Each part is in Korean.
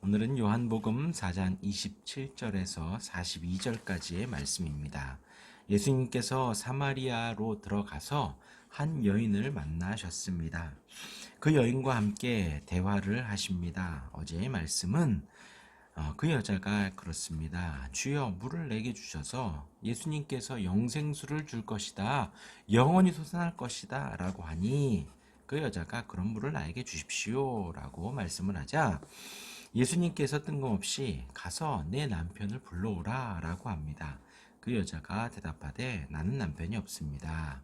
오늘은 요한복음 4장 27절에서 42절까지의 말씀입니다. 예수님께서 사마리아로 들어가서 한 여인을 만나셨습니다. 그 여인과 함께 대화를 하십니다. 어제의 말씀은 그 여자가 그렇습니다. 주여, 물을 내게 주셔서 예수님께서 영생수를 줄 것이다, 영원히 솟아날 것이다 라고 하니 그 여자가 그런 물을 나에게 주십시오 라고 말씀을 하자 예수님께서 뜬금없이 가서 내 남편을 불러오라 라고 합니다. 그 여자가 대답하되 나는 남편이 없습니다.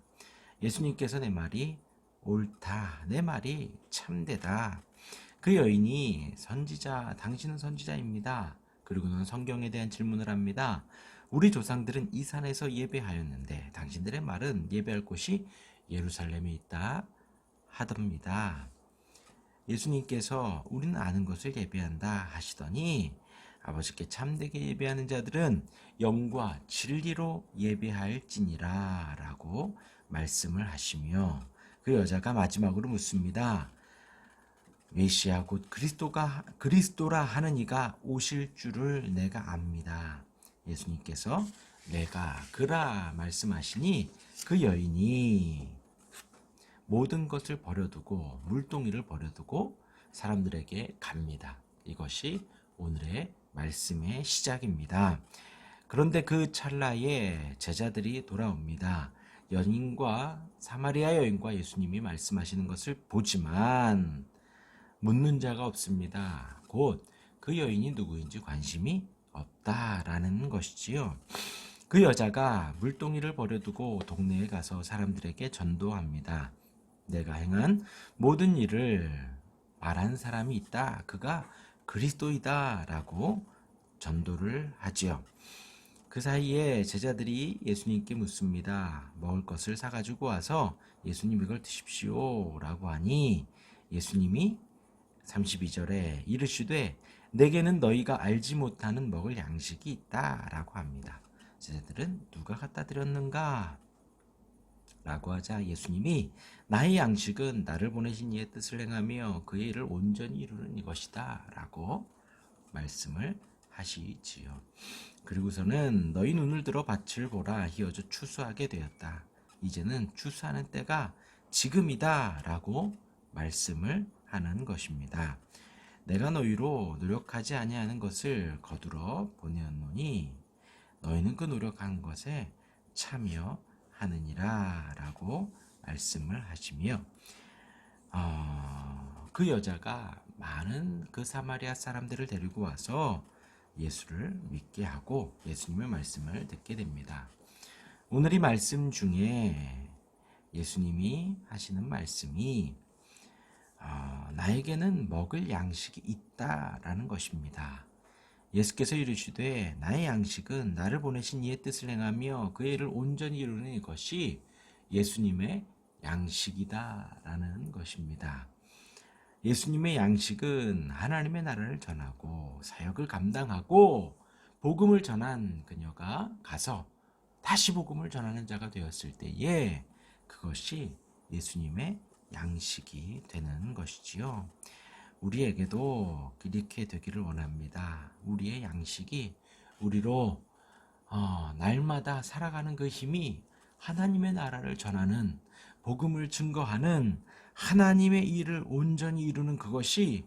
예수님께서 내 말이 옳다, 내 말이 참되다. 그 여인이 선지자, 당신은 선지자입니다. 그리고는 성경에 대한 질문을 합니다. 우리 조상들은 이 산에서 예배하였는데 당신들의 말은 예배할 곳이 예루살렘에 있다 하답니다. 예수님께서 우리는 아는 것을 예배한다 하시더니 아버지께 참되게 예배하는 자들은 영과 진리로 예배할지니라 라고 말씀을 하시며 그 여자가 마지막으로 묻습니다. 메시아 곧 그리스도라 하는 이가 오실 줄을 내가 압니다. 예수님께서 내가 그라 말씀하시니 그 여인이 모든 것을 버려두고 물동이를 버려두고 사람들에게 갑니다. 이것이 오늘의 말씀의 시작입니다. 그런데 그 찰나에 제자들이 돌아옵니다. 사마리아 여인과 예수님이 말씀하시는 것을 보지만 묻는 자가 없습니다. 곧 그 여인이 누구인지 관심이 없다라는 것이지요. 그 여자가 물동이를 버려두고 동네에 가서 사람들에게 전도합니다. 내가 행한 모든 일을 말한 사람이 있다. 그가 그리스도이다 라고 전도를 하지요. 그 사이에 제자들이 예수님께 묻습니다. 먹을 것을 사가지고 와서 예수님 이걸 드십시오 라고 하니 예수님이 32절에 이르시되 내게는 너희가 알지 못하는 먹을 양식이 있다 라고 합니다. 제자들은 누가 갖다 드렸는가? 라고 하자 예수님이 나의 양식은 나를 보내신 이의 뜻을 행하며 그의 일을 온전히 이루는 이것이다 라고 말씀을 하시지요. 그리고서는 너희 눈을 들어 밭을 보라, 희어져 추수하게 되었다. 이제는 추수하는 때가 지금이다 라고 말씀을 하는 것입니다. 내가 너희로 노력하지 아니하는 것을 거두러 보내었노니 너희는 그 노력한 것에 참여하느니라 라고 말씀을 하시며 그 여자가 많은 그 사마리아 사람들을 데리고 와서 예수를 믿게 하고 예수님의 말씀을 듣게 됩니다. 오늘 이 말씀 중에 예수님이 하시는 말씀이 나에게는 먹을 양식이 있다라는 것입니다. 예수께서 이르시되 나의 양식은 나를 보내신 이의 뜻을 행하며 그 일을 온전히 이루는 것이 예수님의 양식이다라는 것입니다. 예수님의 양식은 하나님의 나라를 전하고 사역을 감당하고 복음을 전한 그녀가 가서 다시 복음을 전하는 자가 되었을 때에 그것이 예수님의 양식이 되는 것이지요. 우리에게도 이렇게 되기를 원합니다. 우리의 양식이 우리로 날마다 살아가는 그 힘이 하나님의 나라를 전하는 복음을 증거하는 하나님의 일을 온전히 이루는 그것이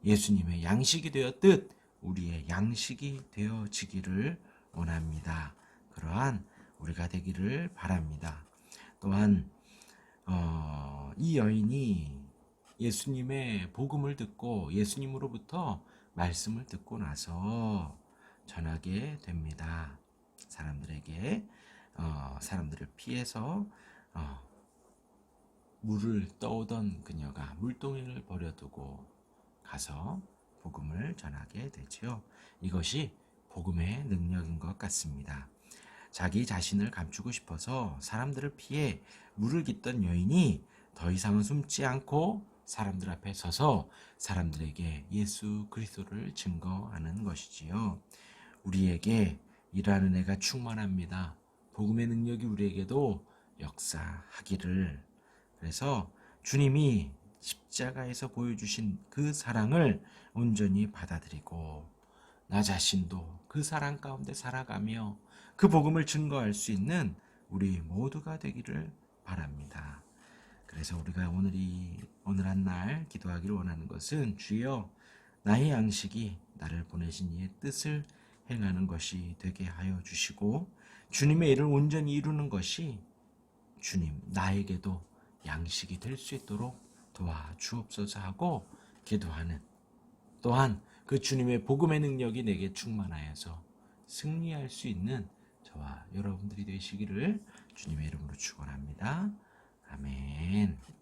예수님의 양식이 되었듯 우리의 양식이 되어지기를 원합니다. 그러한 우리가 되기를 바랍니다. 또한 이 여인이 예수님의 복음을 듣고 예수님으로부터 말씀을 듣고 나서 전하게 됩니다. 사람들에게 사람들을 피해서 물을 떠오던 그녀가 물동이를 버려두고 가서 복음을 전하게 되지요. 이것이 복음의 능력인 것 같습니다. 자기 자신을 감추고 싶어서 사람들을 피해 물을 깃던 여인이 더 이상은 숨지 않고 사람들 앞에 서서 사람들에게 예수 그리스도를 증거하는 것이지요. 우리에게 일하는 애가 충만합니다. 복음의 능력이 우리에게도 역사하기를. 그래서 주님이 십자가에서 보여주신 그 사랑을 온전히 받아들이고 나 자신도 그 사랑 가운데 살아가며 그 복음을 증거할 수 있는 우리 모두가 되기를 바랍니다. 그래서 우리가 오늘 한 날 기도하기를 원하는 것은 주여 나의 양식이 나를 보내신 이의 뜻을 행하는 것이 되게 하여 주시고 주님의 일을 온전히 이루는 것이 주님 나에게도 양식이 될 수 있도록 도와주옵소서 하고 기도하는, 또한 그 주님의 복음의 능력이 내게 충만하여서 승리할 수 있는 저와 여러분들이 되시기를 주님의 이름으로 축원합니다. 아멘.